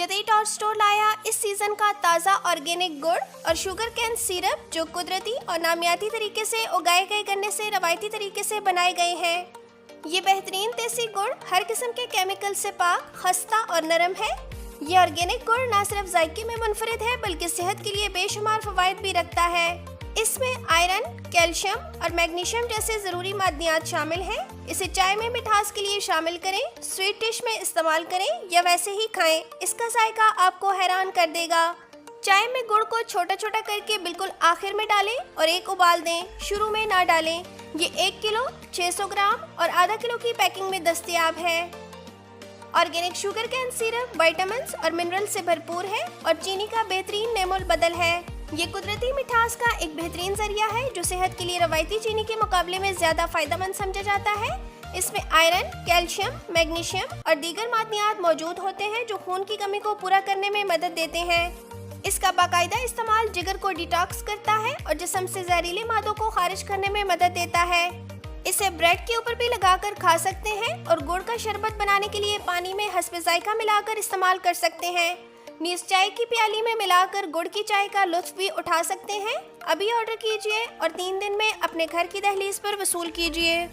जदीद और स्टोर लाया इस सीजन का ताज़ा ऑर्गेनिक गुड़ और शुगर कैन सिरप जो कुदरती और नामियाती तरीके से उगाए गए गन्ने से रवायती तरीके से बनाए गए हैं। ये बेहतरीन देसी गुड़ हर किस्म के केमिकल से पाक, खस्ता और नरम है। ये ऑर्गेनिक गुड़ न सिर्फ जायके में मुनफरिद है बल्कि सेहत के लिए बेशुमार फवायद भी रखता है। इसमें आयरन, कैल्शियम और मैग्नीशियम जैसे ज़रूरी मादनियात शामिल हैं। इसे चाय में मिठास के लिए शामिल करें, स्वीट डिश में इस्तेमाल करें या वैसे ही खाएं। इसका जायका आपको हैरान कर देगा। चाय में गुड़ को छोटा छोटा करके बिल्कुल आखिर में डालें और एक उबाल दें, शुरू में ना डालें। ये 1 किलो, 600 ग्राम और आधा किलो की पैकिंग में दस्तयाब है। Organic sugar cane syrup vitamins और मिनरल से भरपूर है और चीनी का बेहतरीन नेमुल बदल है। ये कुदरती मिठास का एक बेहतरीन जरिया है जो सेहत के लिए रवायती चीनी के मुकाबले में ज्यादा फायदेमंद समझा जाता है। इसमें आयरन, कैल्शियम, मैग्नीशियम और दीगर मादनियात मौजूद होते हैं जो खून की कमी को पूरा करने में मदद देते हैं। इसका बाकायदा इस्तेमाल जिगर को डिटॉक्स करता है और जिस्म से जहरीले मादों को खारिज करने में मदद देता है। इसे ब्रेड के ऊपर भी लगाकर खा सकते हैं और गुड़ का शरबत बनाने के लिए पानी में हस्बे जायका मिलाकर इस्तेमाल कर सकते हैं। नीस चाय की प्याली में मिलाकर गुड़ की चाय का लुत्फ भी उठा सकते हैं। अभी ऑर्डर कीजिए और 3 दिन में अपने घर की दहलीज पर वसूल कीजिए।